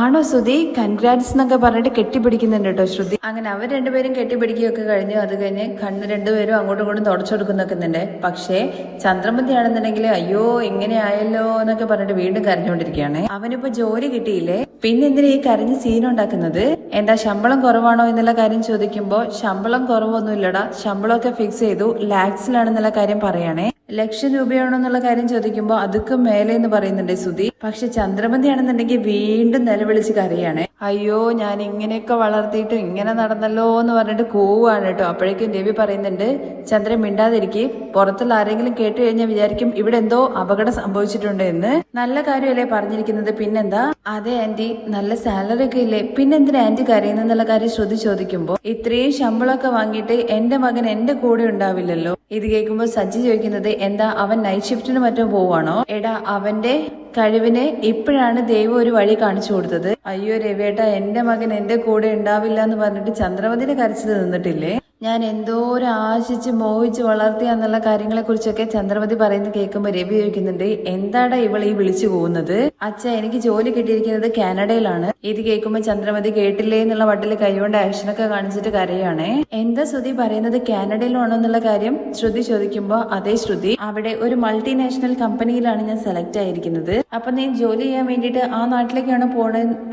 Speaker 1: ആണോ ശ്രുതി കൺഗ്രാറ്റ്സ് എന്നൊക്കെ പറഞ്ഞിട്ട് കെട്ടിപ്പിടിക്കുന്നുണ്ട് കേട്ടോ ശ്രുതി. അങ്ങനെ അവർ രണ്ടുപേരും കെട്ടിപ്പിടിക്കുകയൊക്കെ കഴിഞ്ഞു. അത് കഴിഞ്ഞ് കണ്ണ് രണ്ടുപേരും അങ്ങോട്ടും ഇങ്ങോട്ടും തുടച്ചെടുക്കുന്നൊക്കുന്നുണ്ട്. പക്ഷേ ചന്ദ്രമതി ആണെന്നുണ്ടെങ്കിൽ അയ്യോ ഇങ്ങനെ ആയല്ലോ എന്നൊക്കെ പറഞ്ഞിട്ട് വീണ്ടും കരഞ്ഞുകൊണ്ടിരിക്കുകയാണ്. അവനിപ്പോ ജോലി കിട്ടിയില്ലേ, പിന്നെ എന്തിനാ ഈ കരഞ്ഞ് സീനുണ്ടാക്കുന്നത്? എന്താ ശമ്പളം കുറവാണോ എന്നുള്ള കാര്യം ചോദിക്കുമ്പോ ശമ്പളം കുറവൊന്നുമില്ലടാ, ശമ്പളമൊക്കെ ഫിക്സ് ചെയ്തു, ലാക്സിലാണെന്നുള്ള കാര്യം പറയണേ. ലക്ഷം രൂപയാണോ എന്നുള്ള കാര്യം ചോദിക്കുമ്പോ അതൊക്കെ മേലെ എന്ന് പറയുന്നുണ്ട് സുധി. പക്ഷെ ചന്ദ്രമതി ആണെന്നുണ്ടെങ്കിൽ വീണ്ടും നിലവിളിച്ച് കരയാണ്. അയ്യോ ഞാൻ ഇങ്ങനെയൊക്കെ വളർത്തിയിട്ട് ഇങ്ങനെ നടന്നല്ലോ എന്ന് പറഞ്ഞിട്ട് കൂവാണ് കേട്ടോ. അപ്പോഴേക്കും രവി പറയുന്നുണ്ട്, ചന്ദ്രൻ മിണ്ടാതിരിക്കെ, പുറത്തുള്ള ആരെങ്കിലും കേട്ട് കഴിഞ്ഞാൽ വിചാരിക്കും ഇവിടെ എന്തോ അപകടം സംഭവിച്ചിട്ടുണ്ട് എന്ന്. നല്ല കാര്യമല്ലേ പറഞ്ഞിരിക്കുന്നത്, പിന്നെന്താ? അതെ ആന്റി നല്ല സാലറി ഒക്കെ ഇല്ലേ, പിന്നെന്തിനാ ആന്റി കരയുന്നുള്ള കാര്യം ശ്രുതി ചോദിക്കുമ്പോ ഇത്രയും ശമ്പളമൊക്കെ വാങ്ങിയിട്ട് എന്റെ മകൻ എന്റെ കൂടെ ഉണ്ടാവില്ലല്ലോ. ഇത് കേൾക്കുമ്പോൾ സജ്ജി ചോദിക്കുന്നത്, എന്താ അവൻ നൈറ്റ് ഷിഫ്റ്റിന് മറ്റോ പോവാണോ? എടാ അവന്റെ കഴിവിന് ഇപ്പോഴാണ് ദൈവം ഒരു വഴി കാണിച്ചു കൊടുത്തത്. അയ്യോ രവിയേട്ടാ എന്റെ മകൻ എന്റെ കൂടെ ഉണ്ടാവില്ല എന്ന് പറഞ്ഞിട്ട് ചന്ദ്രമതിയുടെ കരച്ചിൽ നിന്നിട്ടില്ലേ? ഞാൻ എന്തോരം ആശിച്ച് മോഹിച്ച് വളർത്തിയ എന്നുള്ള കാര്യങ്ങളെ കുറിച്ചൊക്കെ ചന്ദ്രമതി പറയുന്നത് കേൾക്കുമ്പോൾ രവി ചോദിക്കുന്നുണ്ട്, എന്താടാ ഇവൾ ഈ വിളിച്ചു പോകുന്നത്? അച്ഛ എനിക്ക് ജോലി കിട്ടിയിരിക്കുന്നത് കാനഡയിലാണ്. ഇത് കേൾക്കുമ്പോൾ ചന്ദ്രമതി കേട്ടില്ലേ എന്നുള്ള വട്ടിൽ കൈകൊണ്ട് ആക്ഷനൊക്കെ കാണിച്ചിട്ട് കരയാണേ. എന്താ ശ്രുതി പറയുന്നത്, കാനഡയിലാണോ എന്നുള്ള കാര്യം ശ്രുതി ചോദിക്കുമ്പോ അതെ ശ്രുതി, അവിടെ ഒരു മൾട്ടിനാഷണൽ കമ്പനിയിലാണ് ഞാൻ സെലക്ട് ആയിരിക്കുന്നത്. അപ്പൊ നീ ജോലി ചെയ്യാൻ വേണ്ടിയിട്ട് ആ നാട്ടിലേക്കാണ്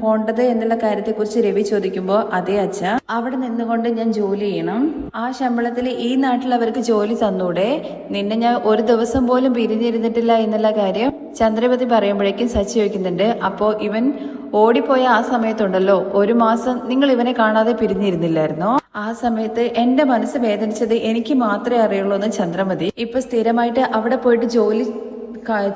Speaker 1: പോണ്ടത് എന്നുള്ള കാര്യത്തെ കുറിച്ച് രവി ചോദിക്കുമ്പോ അതെ അച്ഛ, അവിടെ നിന്നുകൊണ്ട് ഞാൻ ജോലി ചെയ്യണം, ആ ശമ്പളത്തിൽ ഈ നാട്ടിൽ അവർക്ക് ജോലി തന്നൂടെ, നിന്നെ ഞാൻ ഒരു ദിവസം പോലും പിരിഞ്ഞിരുന്നിട്ടില്ല എന്നുള്ള കാര്യം ചന്ദ്രമതി പറയുമ്പോഴേക്കും സച്ചി ചോദിക്കുന്നുണ്ട്, അപ്പോ ഇവൻ ഓടിപ്പോയ ആ സമയത്തുണ്ടല്ലോ ഒരു മാസം നിങ്ങൾ ഇവനെ കാണാതെ പിരിഞ്ഞിരുന്നില്ലായിരുന്നോ? ആ സമയത്ത് എന്റെ മനസ്സ് വേദനിച്ചത് എനിക്ക് മാത്രമേ അറിയുള്ളൂ എന്ന് ചന്ദ്രമതി ഇപ്പൊ സ്ഥിരമായിട്ട് അവിടെ പോയിട്ട് ജോലി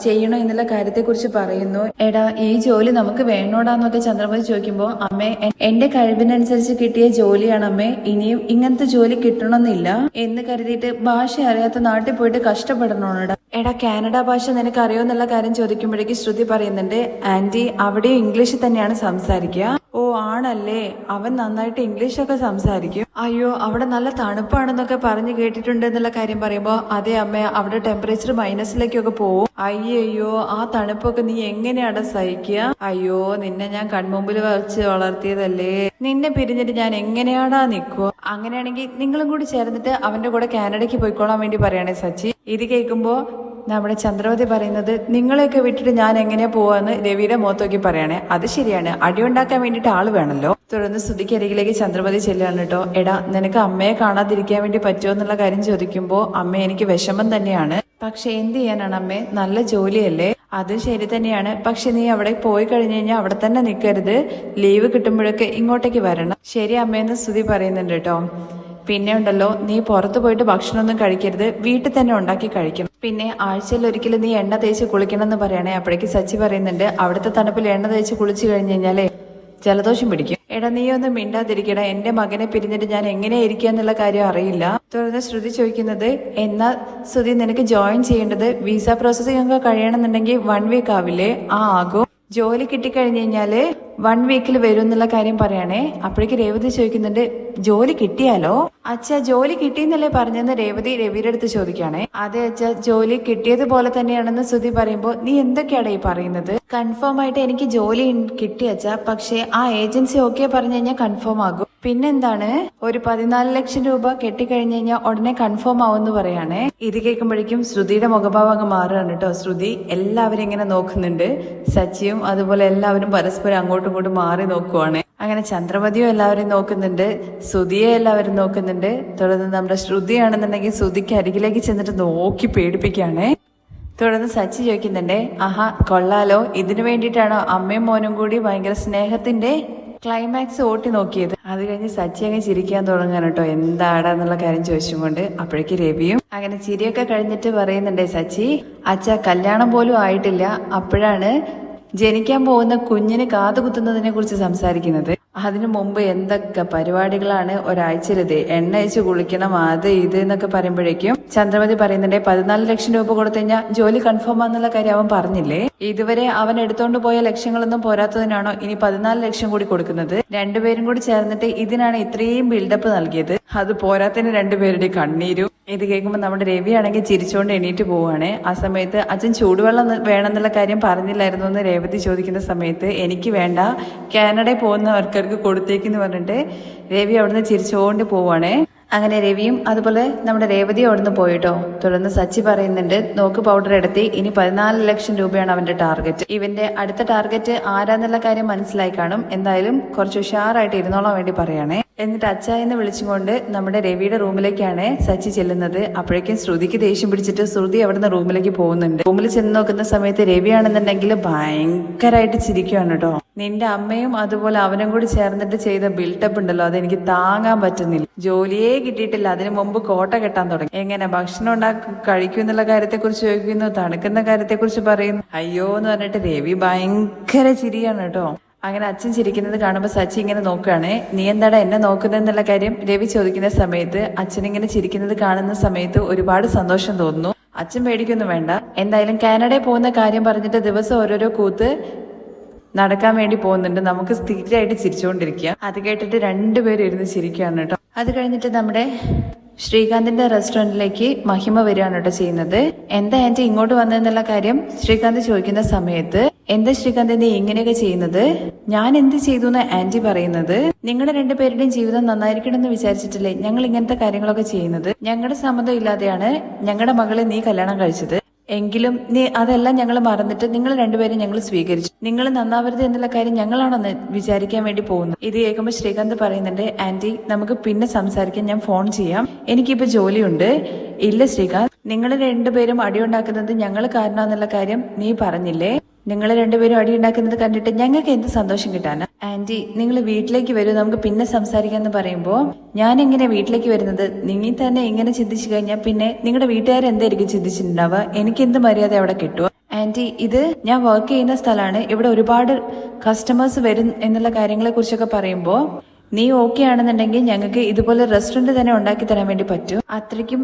Speaker 1: ചെയ്യണോ എന്നുള്ള കാര്യത്തെ കുറിച്ച് പറയുന്നു. എടാ ഈ ജോലി നമുക്ക് വേണോടാന്നൊക്കെ ചന്ദ്രമതി ചോദിക്കുമ്പോ അമ്മേ എന്റെ കഴിവിനനുസരിച്ച് കിട്ടിയ ജോലിയാണ് അമ്മേ, ഇനിയും ഇങ്ങനത്തെ ജോലി കിട്ടണമെന്നില്ല എന്ന് കരുതിയിട്ട് ഭാഷ അറിയാത്ത നാട്ടിൽ പോയിട്ട് കഷ്ടപ്പെടണോടാ. എടാ കാനഡ ഭാഷ നിനക്ക് അറിയോ എന്നുള്ള കാര്യം ചോദിക്കുമ്പോഴേക്ക് ശ്രുതി പറയുന്നുണ്ട്, ആന്റി അവിടെ ഇംഗ്ലീഷ് തന്നെയാണ് സംസാരിക്കുക. ഓ ആണല്ലേ, അവൻ നന്നായിട്ട് ഇംഗ്ലീഷൊക്കെ സംസാരിക്കും. അയ്യോ അവിടെ നല്ല തണുപ്പാണെന്നൊക്കെ പറഞ്ഞു കേട്ടിട്ടുണ്ട് എന്നുള്ള കാര്യം പറയുമ്പോ അതെ അമ്മ അവിടെ ടെമ്പറേച്ചർ മൈനസിലേക്കൊക്കെ പോവും. അയ്യോ ആ തണുപ്പൊക്കെ നീ എങ്ങനെയാടാ സഹിക്കുക? അയ്യോ നിന്നെ ഞാൻ കൺമുമ്പിൽ വച്ച് വളർത്തിയതല്ലേ, നിന്നെ പിരിഞ്ഞിട്ട് ഞാൻ എങ്ങനെയാടാ നിൽക്കുവോ? അങ്ങനെയാണെങ്കിൽ നിങ്ങളും കൂടി ചേർന്നിട്ട് അവന്റെ കൂടെ കാനഡയ്ക്ക് പോയിക്കോളാൻ വേണ്ടി പറയണേ സച്ചി. ഇത് കേൾക്കുമ്പോ നമ്മുടെ ചന്ദ്രവതി പറയുന്നത്, നിങ്ങളെയൊക്കെ വിട്ടിട്ട് ഞാൻ എങ്ങനെയാ പോവാന്ന് രവിയുടെ മുഖത്തോക്കി പറയണേ. അത് ശരിയാണ്, അടിയുണ്ടാക്കാൻ വേണ്ടിയിട്ട് ആള് വേണല്ലോ. തുടർന്ന് ശ്രുതിക്ക് അരികിലേക്ക് ചന്ദ്രമതി ചെല്ലാണ് കേട്ടോ. എടാ നിനക്ക് അമ്മയെ കാണാതിരിക്കാൻ വേണ്ടി പറ്റുമോ എന്നുള്ള കാര്യം ചോദിക്കുമ്പോ അമ്മ എനിക്ക് വിഷമം തന്നെയാണ്, പക്ഷെ എന്ത് ചെയ്യാനാണ് അമ്മേ, നല്ല ജോലിയല്ലേ? അത് ശരി തന്നെയാണ്, പക്ഷെ നീ അവിടെ പോയി കഴിഞ്ഞു കഴിഞ്ഞാൽ അവിടെ തന്നെ നിൽക്കരുത്, ലീവ് കിട്ടുമ്പോഴൊക്കെ ഇങ്ങോട്ടേക്ക് വരണം. ശരി അമ്മയെന്ന് ശ്രുതി പറയുന്നുണ്ട് കേട്ടോ. പിന്നെ ഉണ്ടല്ലോ നീ പുറത്തു പോയിട്ട് ഭക്ഷണമൊന്നും കഴിക്കരുത്, വീട്ടിൽ തന്നെ ഉണ്ടാക്കി കഴിക്കണം. പിന്നെ ആഴ്ചയിൽ ഒരിക്കലും നീ എണ്ണ തേച്ച് കുളിക്കണം എന്ന് പറയണേ. അപ്പോഴേക്ക് സച്ചി പറയുന്നുണ്ട്, അവിടുത്തെ തണുപ്പിൽ എണ്ണ തേച്ച് കുളിച്ചു കഴിഞ്ഞു കഴിഞ്ഞാലേ ജലദോഷം പിടിക്കും. എടാ നീ ഒന്നും മിണ്ടാതിരിക്കടാ, എന്റെ മകനെ പിരിഞ്ഞിട്ട് ഞാൻ എങ്ങനെ ഇരിക്കുക എന്നുള്ള കാര്യം അറിയില്ല. തുടർന്ന് ശ്രുതി ചോദിക്കുന്നത്, എന്നാ ശ്രുതി നിനക്ക് ജോയിൻ ചെയ്യേണ്ടത് വിസ പ്രോസസ്സിംഗ് ഒക്കെ കഴിയണമെന്നുണ്ടെങ്കിൽ 1 വീക്ക് ആവില്ലേ? ആ ആകും. ജോലി കിട്ടിക്കഴിഞ്ഞു കഴിഞ്ഞാല് 1 വീക്കിൽ വരും എന്നുള്ള കാര്യം പറയണേ. അപ്പോഴേക്ക് രേവതി ചോദിക്കുന്നുണ്ട്, ജോലി കിട്ടിയാലോ? അച്ഛാ ജോലി കിട്ടിയെന്നല്ലേ പറഞ്ഞെന്ന് രവിയുടെ അടുത്ത് ചോദിക്കുകയാണേ. അതെ അച്ഛാ ജോലി കിട്ടിയതുപോലെ തന്നെയാണെന്ന് ശ്രുതി പറയുമ്പോ നീ എന്തൊക്കെയാടാ ഈ പറയുന്നത്? കൺഫേം ആയിട്ട് എനിക്ക് ജോലി കിട്ടി അച്ഛാ, പക്ഷെ ആ ഏജൻസി ഓക്കെ പറഞ്ഞു കഴിഞ്ഞാൽ കൺഫേം ആകും. പിന്നെന്താണ്, ഒരു 14 ലക്ഷം രൂപ കെട്ടിക്കഴിഞ്ഞു കഴിഞ്ഞാൽ ഉടനെ കൺഫേം ആവുമെന്ന് പറയാണേ. ഇത് കേൾക്കുമ്പോഴേക്കും ശ്രുതിയുടെ മുഖഭാവം അങ്ങ് മാറുകയാണ് കേട്ടോ. ശ്രുതി എല്ലാവരും ഇങ്ങനെ നോക്കുന്നുണ്ട്. സച്ചിയും അതുപോലെ എല്ലാവരും പരസ്പരം അങ്ങോട്ടും ഇങ്ങോട്ടും മാറി നോക്കുവാണ്. അങ്ങനെ ചന്ദ്രമതിയും എല്ലാവരും നോക്കുന്നുണ്ട്, ശ്രുതിയെ എല്ലാവരും നോക്കുന്നുണ്ട്. തുടർന്ന് നമ്മുടെ ശ്രുതിയാണെന്നുണ്ടെങ്കിൽ ശ്രുതിക്ക് അരികിലേക്ക് ചെന്നിട്ട് നോക്കി പേടിപ്പിക്കുകയാണ്. തുടർന്ന് സച്ചി ചോദിക്കുന്നുണ്ട്, ആഹാ കൊള്ളാലോ, ഇതിനു വേണ്ടിയിട്ടാണോ അമ്മയും മോനും കൂടി ഭയങ്കര സ്നേഹത്തിന്റെ ക്ലൈമാക്സ് ഓട്ടി നോക്കിയത്? അത് കഴിഞ്ഞ് സച്ചി അങ്ങ് ചിരിക്കാൻ തുടങ്ങാൻ കേട്ടോ, എന്താടാന്നുള്ള കാര്യം ചോദിച്ചുകൊണ്ട്. അപ്പോഴേക്ക് രവിയും അങ്ങനെ ചിരിയൊക്കെ കഴിഞ്ഞിട്ട് പറയുന്നുണ്ടേ സച്ചി, അച്ഛാ കല്യാണം പോലും ആയിട്ടില്ല, അപ്പോഴാണ് ജനിക്കാൻ പോകുന്ന കുഞ്ഞിന് കാതുകുത്തുന്നതിനെ കുറിച്ച് സംസാരിക്കുന്നത്. അതിനു മുമ്പ് എന്തൊക്കെ പരിപാടികളാണ് ഒരാഴ്ചയിലത്, എണ്ണ അയച്ച് കുളിക്കണം, അത് ഇത് എന്നൊക്കെ പറയുമ്പോഴേക്കും ചന്ദ്രമതി പറയുന്നുണ്ട്, 14 ലക്ഷം രൂപ കൊടുത്തു കഴിഞ്ഞാൽ ജോലി കൺഫേം ആണെന്നുള്ള കാര്യം അവൻ പറഞ്ഞില്ലേ? ഇതുവരെ അവൻ എടുത്തോണ്ട് പോയ ലക്ഷങ്ങളൊന്നും പോരാത്തതിനാണോ ഇനി 14 ലക്ഷം കൂടി കൊടുക്കുന്നത്? രണ്ടുപേരും കൂടി ചേർന്നിട്ട് ഇതിനാണ് ഇത്രയും ബിൽഡപ്പ് നൽകിയത്. അത് പോരാത്തിന് രണ്ടുപേരുടെ കണ്ണീരും. ഇത് കേൾക്കുമ്പോൾ നമ്മുടെ രവിയാണെങ്കിൽ ചിരിച്ചുകൊണ്ട് എണീറ്റ് പോവാണ്. ആ സമയത്ത് അച്ഛൻ ചൂടുവെള്ളം വേണമെന്നുള്ള കാര്യം പറഞ്ഞില്ലായിരുന്നു എന്ന് രേവതി ചോദിക്കുന്ന സമയത്ത്, എനിക്ക് വേണ്ട, കാനഡയിൽ പോകുന്നവർക്കർക്ക് കൊടുത്തേക്കെന്ന് പറഞ്ഞിട്ട് രവി അവിടുന്ന് ചിരിച്ചുകൊണ്ട് പോവാണ്. അങ്ങനെ രവിയും അതുപോലെ നമ്മുടെ രേവതി അവിടുന്ന് പോയിട്ടോ. തുടർന്ന് സച്ചി പറയുന്നുണ്ട്, നോക്ക് പൗഡർ എടുത്തി, ഇനി 14 ലക്ഷം രൂപയാണ് അവന്റെ ടാർഗറ്റ്. ഇവന്റെ അടുത്ത ടാർഗറ്റ് ആരാന്നുള്ള കാര്യം മനസ്സിലായി കാണും. എന്തായാലും കുറച്ച് ഉഷാറായിട്ട് ഇരുന്നോളാൻ വേണ്ടി പറയണേ. എന്നിട്ട് അച്ചായെന്ന് വിളിച്ചുകൊണ്ട് നമ്മുടെ രവിയുടെ റൂമിലേക്കാണ് സച്ചി ചെല്ലുന്നത്. അപ്പോഴേക്കും ശ്രുതിക്ക് ദേഷ്യം പിടിച്ചിട്ട് ശ്രുതി അവിടുന്ന് റൂമിലേക്ക് പോകുന്നുണ്ട്. റൂമിൽ ചെന്ന് നോക്കുന്ന സമയത്ത് രവിയാണെന്നുണ്ടെങ്കിൽ ഭയങ്കരമായിട്ട് ചിരിക്കുകയാണ് കേട്ടോ. നിന്റെ അമ്മയും അതുപോലെ അവനും കൂടി ചേർന്നിട്ട് ചെയ്ത ബിൽഡപ്പ് ഉണ്ടല്ലോ, അതെനിക്ക് താങ്ങാൻ പറ്റുന്നില്ല. ജോലിയേ കിട്ടിയിട്ടില്ല, അതിനു മുമ്പ് കോട്ട കെട്ടാൻ തുടങ്ങി. എങ്ങനെ ഭക്ഷണം കഴിക്കും എന്നുള്ള കാര്യത്തെക്കുറിച്ച് ചോദിക്കുന്നു, തണുക്കുന്ന കാര്യത്തെക്കുറിച്ച് പറയുന്നു. അയ്യോ എന്ന് പറഞ്ഞിട്ട് രവി ഭയങ്കര ചിരിയാണ് കേട്ടോ. അങ്ങനെ അച്ഛൻ ചിരിക്കുന്നത് കാണുമ്പോൾ സച്ചി ഇങ്ങനെ നോക്കുകയാണ്. നീ എന്താടാ എന്നെ നോക്കുന്നതെന്നുള്ള കാര്യം രവി ചോദിക്കുന്ന സമയത്ത് അച്ഛൻ ഇങ്ങനെ ചിരിക്കുന്നത് കാണുന്ന സമയത്ത് ഒരുപാട് സന്തോഷം തോന്നുന്നു. അച്ഛൻ പേടിക്കൊന്നും വേണ്ട. എന്തായാലും കാനഡയിൽ പോകുന്ന കാര്യം പറഞ്ഞിട്ട് ദിവസം ഓരോരോ കൂത്ത് നടക്കാൻ വേണ്ടി പോകുന്നുണ്ട്. നമുക്ക് സ്ഥിരമായിട്ട് ചിരിച്ചുകൊണ്ടിരിക്കുക. അത് കേട്ടിട്ട് രണ്ടുപേരും ഇരുന്ന് ചിരിക്കുകയാണ് കേട്ടോ. അത് കഴിഞ്ഞിട്ട് നമ്മുടെ ശ്രീകാന്തിന്റെ റെസ്റ്റോറന്റിലേക്ക് മഹിമ വരികയാണ് കേട്ടോ ചെയ്യുന്നത്. എന്താ ആന്റി ഇങ്ങോട്ട് വന്നതെന്നുള്ള കാര്യം ശ്രീകാന്ത് ചോദിക്കുന്ന സമയത്ത്, എന്താ ശ്രീകാന്ത് നീ ഇങ്ങനെയൊക്കെ ചെയ്യുന്നത്? ഞാൻ എന്ത് ചെയ്തു എന്ന് ആന്റി പറയുന്നത്? നിങ്ങളുടെ രണ്ടുപേരുടെയും ജീവിതം നന്നായിരിക്കണം എന്ന് വിചാരിച്ചിട്ടില്ലേ ഞങ്ങൾ ഇങ്ങനത്തെ കാര്യങ്ങളൊക്കെ ചെയ്യുന്നത്? ഞങ്ങളുടെ സമ്മതം ഇല്ലാതെയാണ് ഞങ്ങളുടെ മകളെ നീ കല്യാണം കഴിച്ചത്. എങ്കിലും നീ അതെല്ലാം ഞങ്ങൾ മറന്നിട്ട് നിങ്ങൾ രണ്ടുപേരും ഞങ്ങൾ സ്വീകരിച്ചു. നിങ്ങൾ നന്നാവരുത് എന്നുള്ള കാര്യം ഞങ്ങളാണെന്ന് വിചാരിക്കാൻ വേണ്ടി പോകുന്നു. ഇത് കേൾക്കുമ്പോൾ ശ്രീകാന്ത് പറയുന്നുണ്ട്, ആന്റി നമുക്ക് പിന്നെ സംസാരിക്കാൻ, ഞാൻ ഫോൺ ചെയ്യാം, എനിക്കിപ്പോ ജോലിയുണ്ട്. ഇല്ല ശ്രീകാന്ത്, നിങ്ങൾ രണ്ടുപേരും അടിയുണ്ടാക്കുന്നത് ഞങ്ങൾ കാരണമെന്നുള്ള കാര്യം നീ പറഞ്ഞില്ലേ? നിങ്ങൾ രണ്ടുപേരും അടിയുണ്ടാക്കുന്നത് കണ്ടിട്ട് ഞങ്ങൾക്ക് എന്ത് സന്തോഷം കിട്ടാനാ? ആന്റി നിങ്ങൾ വീട്ടിലേക്ക് വരൂ, നമുക്ക് പിന്നെ സംസാരിക്കാന്ന് പറയുമ്പോ ഞാൻ എങ്ങനെ വീട്ടിലേക്ക് വരുന്നത്? നിങ്ങൾ തന്നെ ഇങ്ങനെ ചിന്തിച്ചു കഴിഞ്ഞാൽ പിന്നെ നിങ്ങളുടെ വീട്ടുകാർ എന്തായിരിക്കും ചിന്തിച്ചിട്ടുണ്ടാവുക? എനിക്ക് എന്ത് മര്യാദ അവിടെ കിട്ടുക? ആന്റി ഇത് ഞാൻ വർക്ക് ചെയ്യുന്ന സ്ഥലമാണ്, ഇവിടെ ഒരുപാട് കസ്റ്റമേഴ്സ് വരും എന്നുള്ള കാര്യങ്ങളെ കുറിച്ചൊക്കെ പറയുമ്പോ നീ ഓക്കെ ആണെന്നുണ്ടെങ്കിൽ ഞങ്ങൾക്ക് ഇതുപോലെ റെസ്റ്റോറന്റ് തന്നെ ഉണ്ടാക്കി തരാൻ വേണ്ടി പറ്റും. അത്രയ്ക്കും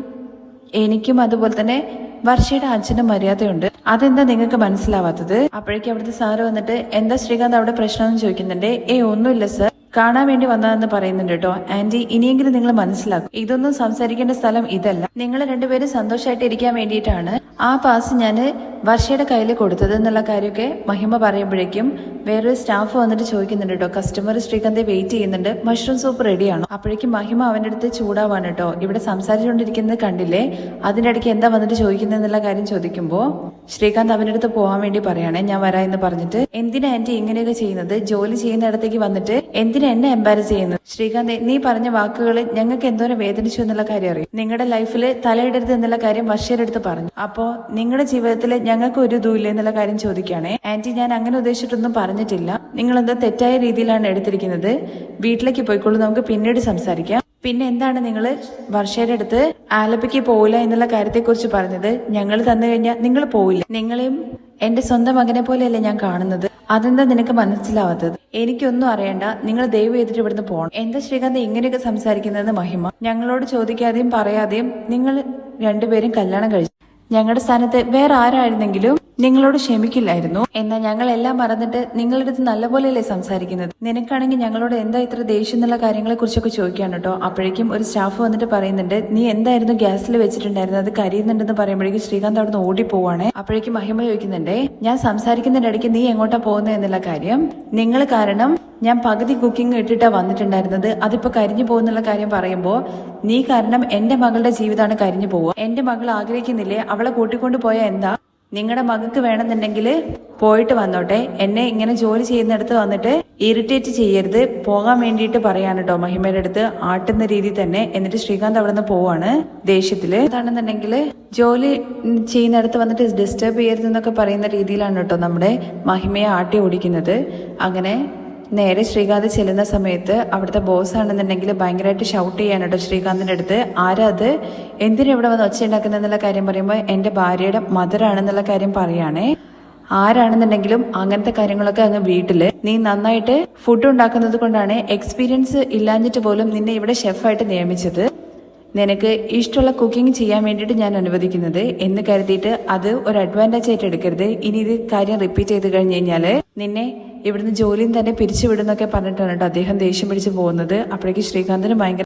Speaker 1: എനിക്കും അതുപോലെ തന്നെ വർഷയുടെ അച്ഛനും മര്യാദയുണ്ട്. അതെന്താ നിങ്ങൾക്ക് മനസ്സിലാവാത്തത്? അപ്പോഴേക്കും അവിടുത്തെ സാറ് വന്നിട്ട്, എന്താ ശ്രീകാന്ത് അവിടെ പ്രശ്നമെന്ന് ചോദിക്കുന്നുണ്ട്. ഒന്നുമില്ല സർ, കാണാൻ വേണ്ടി വന്നതെന്ന് പറയുന്നുണ്ട് കേട്ടോ. ആന്റി ഇനിയെങ്കിലും നിങ്ങൾ മനസ്സിലാക്കും, ഇതൊന്നും സംസാരിക്കേണ്ട സ്ഥലം ഇതല്ല. നിങ്ങൾ രണ്ടുപേരും സന്തോഷമായിട്ട് ഇരിക്കാൻ വേണ്ടിയിട്ടാണ് ആ പാസ് ഞാൻ വർഷയുടെ കയ്യിൽ കൊടുത്തത് എന്നുള്ള കാര്യമൊക്കെ മഹിമ പറയുമ്പോഴേക്കും വേറൊരു സ്റ്റാഫ് വന്നിട്ട് ചോദിക്കുന്നുണ്ട് കേട്ടോ, കസ്റ്റമർ ശ്രീകാന്തെ വെയിറ്റ് ചെയ്യുന്നുണ്ട്, മഷ്റൂം സൂപ്പ് റെഡിയാണോ? അപ്പോഴേക്കും മഹിമ അവന്റെ അടുത്ത് ചൂടാവാണ് കേട്ടോ. ഇവിടെ സംസാരിച്ചുകൊണ്ടിരിക്കുന്നത് കണ്ടില്ലേ, അതിന്റെ ഇടയ്ക്ക് എന്താ വന്നിട്ട് ചോദിക്കുന്നത് എന്നുള്ള കാര്യം ചോദിക്കുമ്പോ ശ്രീകാന്ത് അവന്റെ അടുത്ത് പോകാൻ വേണ്ടി പറയണേ, ഞാൻ വരാ എന്ന് പറഞ്ഞിട്ട്. എന്തിനാ ആന്റി ഇങ്ങനെയൊക്കെ ചെയ്യുന്നത്? ജോലി ചെയ്യുന്ന ഇടത്തേക്ക് വന്നിട്ട് എന്തിനാ എന്നെ എംബാരസ് ചെയ്യുന്നു? ശ്രീകാന്ത് നീ പറഞ്ഞ വാക്കുകൾ ഞങ്ങൾക്ക് എന്തോരം വേദനിച്ചു എന്നുള്ള കാര്യം അറിയും. നിങ്ങളുടെ ലൈഫിൽ തലയിടരുത് എന്നുള്ള കാര്യം വർഷയുടെ അടുത്ത് പറഞ്ഞു. അപ്പോ നിങ്ങളുടെ ജീവിതത്തിൽ ഞങ്ങൾക്ക് ഒരു ഇതുമില്ല എന്നുള്ള കാര്യം ചോദിക്കുകയാണേ. ആന്റി ഞാൻ അങ്ങനെ ഉദ്ദേശിച്ചിട്ടൊന്നും പറഞ്ഞിട്ടില്ല, നിങ്ങൾ എന്താ തെറ്റായ രീതിയിലാണ് എടുത്തിരിക്കുന്നത്. വീട്ടിലേക്ക് പോയിക്കോളൂ, നമുക്ക് പിന്നീട് സംസാരിക്കാം. പിന്നെ എന്താണ് നിങ്ങൾ വർഷയുടെ അടുത്ത് ആലപ്പിക്ക് പോവില്ല എന്നുള്ള കാര്യത്തെക്കുറിച്ച് പറഞ്ഞത്? ഞങ്ങൾ തന്നു കഴിഞ്ഞാൽ നിങ്ങൾ പോവില്ല. നിങ്ങളെയും എന്റെ സ്വന്തം മകനെ പോലെയല്ലേ ഞാൻ കാണുന്നത്. അതെന്താ നിനക്ക് മനസ്സിലാവാത്തത്? എനിക്കൊന്നും അറിയണ്ട, നിങ്ങൾ ദയവ് ചെയ്തിട്ട് ഇവിടുന്ന് പോകണം. എന്താ ശ്രീകാന്ത് ഇങ്ങനെയൊക്കെ സംസാരിക്കുന്നതെന്ന് മഹിമ. ഞങ്ങളോട് ചോദിക്കാതെയും പറയാതെയും നിങ്ങൾ രണ്ടുപേരും കല്യാണം കഴിച്ചു. ഞങ്ങളുടെ സ്ഥാനത്ത് വേറെ ആരായിരുന്നെങ്കിലും നിങ്ങളോട് ക്ഷമിക്കില്ലായിരുന്നു. എന്നാൽ ഞങ്ങൾ എല്ലാം മറന്നിട്ട് നിങ്ങളുടെ അടുത്ത് നല്ലപോലെയല്ലേ സംസാരിക്കുന്നത്. നിനക്കാണെങ്കിൽ ഞങ്ങളോട് എന്താ ഇത്ര ദേഷ്യം എന്നുള്ള കാര്യങ്ങളെ കുറിച്ചൊക്കെ ചോദിക്കാണ് കേട്ടോ. അപ്പോഴേക്കും ഒരു സ്റ്റാഫ് വന്നിട്ട് പറയുന്നുണ്ട്, നീ എന്തായിരുന്നു ഗ്യാസിൽ വെച്ചിട്ടുണ്ടായിരുന്നത്, അത് കരിയുന്നുണ്ടെന്ന് പറയുമ്പോഴേക്കും ശ്രീകാന്ത് അവിടെ നിന്ന് ഓടിപ്പോവാണ്. അപ്പോഴേക്കും മഹിമ ചോദിക്കുന്നുണ്ട്, ഞാൻ സംസാരിക്കുന്നതിന്റെ ഇടയ്ക്ക് നീ എങ്ങോട്ടാ പോകുന്നത് എന്നുള്ള കാര്യം. നിങ്ങൾ കാരണം ഞാൻ പകുതി കുക്കിംഗ് ഇട്ടിട്ടാ വന്നിട്ടുണ്ടായിരുന്നത്, അതിപ്പോ കരിഞ്ഞു പോകുന്നുള്ള കാര്യം പറയുമ്പോൾ നീ കാരണം എന്റെ മകളുടെ ജീവിതമാണ് കരിഞ്ഞു പോവുക. എന്റെ മകൾ ആഗ്രഹിക്കുന്നില്ലേ, അവളെ കൂട്ടിക്കൊണ്ട് പോയാൽ എന്താ, നിങ്ങളുടെ മകൾക്ക് വേണമെന്നുണ്ടെങ്കിൽ പോയിട്ട് വന്നോട്ടെ, എന്നെ ഇങ്ങനെ ജോലി ചെയ്യുന്നിടത്ത് വന്നിട്ട് ഇറിറ്റേറ്റ് ചെയ്യരുത്, പോകാൻ വേണ്ടിയിട്ട് പറയാണ് കേട്ടോ മഹിമയുടെ അടുത്ത് ആട്ടുന്ന രീതി തന്നെ. എന്നിട്ട് ശ്രീകാന്ത് അവിടെ നിന്ന് പോവാണ് ദേഷ്യത്തില്. അതാണെന്നുണ്ടെങ്കിൽ ജോലി ചെയ്യുന്നിടത്ത് വന്നിട്ട് ഡിസ്റ്റർബ് ചെയ്യരുത് എന്നൊക്കെ പറയുന്ന രീതിയിലാണ് കേട്ടോ നമ്മുടെ മഹിമയെ ആട്ടി ഓടിക്കുന്നത്. അങ്ങനെ നേരെ ശ്രീകാന്ത് ചെല്ലുന്ന സമയത്ത് അവിടുത്തെ ബോസ് ആണെന്നുണ്ടെങ്കിൽ ഭയങ്കരമായിട്ട് ഷൗട്ട് ചെയ്യാനുണ്ടോ ശ്രീകാന്തിന്റെ അടുത്ത്. ആരാ അത്, എന്തിനാ ഇവിടെ വന്ന് ഒച്ച ഉണ്ടാക്കുന്നതെന്നുള്ള കാര്യം പറയുമ്പോൾ എന്റെ ഭാര്യയുടെ മദറാണെന്നുള്ള കാര്യം പറയുകയാണേ. ആരാണെന്നുണ്ടെങ്കിലും അങ്ങനത്തെ കാര്യങ്ങളൊക്കെ അങ്ങ് വീട്ടില് നീ നന്നായിട്ട് ഫുഡ് ഉണ്ടാക്കുന്നത് കൊണ്ടാണ്, എക്സ്പീരിയൻസ് ഇല്ലാഞ്ഞിട്ട് പോലും നിന്നെ ഇവിടെ ഷെഫായിട്ട് നിയമിച്ചത്. നിനക്ക് ഇഷ്ടമുള്ള കുക്കിംഗ് ചെയ്യാൻ വേണ്ടിയിട്ട് ഞാൻ അനുവദിക്കുന്നത് എന്ന് കരുതിയിട്ട് അത് ഒരു അഡ്വാൻറ്റേജ് ആയിട്ട് എടുക്കരുത്. ഇനി ഇത് കാര്യം റിപ്പീറ്റ് ചെയ്ത് കഴിഞ്ഞ് കഴിഞ്ഞാൽ നിന്നെ ഇവിടുന്ന് ജോലിയും തന്നെ പിരിച്ചുവിടുന്നൊക്കെ പറഞ്ഞിട്ടാണ് കേട്ടോ അദ്ദേഹം ദേഷ്യം പിടിച്ച് പോകുന്നത്. അപ്പോഴേക്കും ശ്രീകാന്തിന് ഭയങ്കര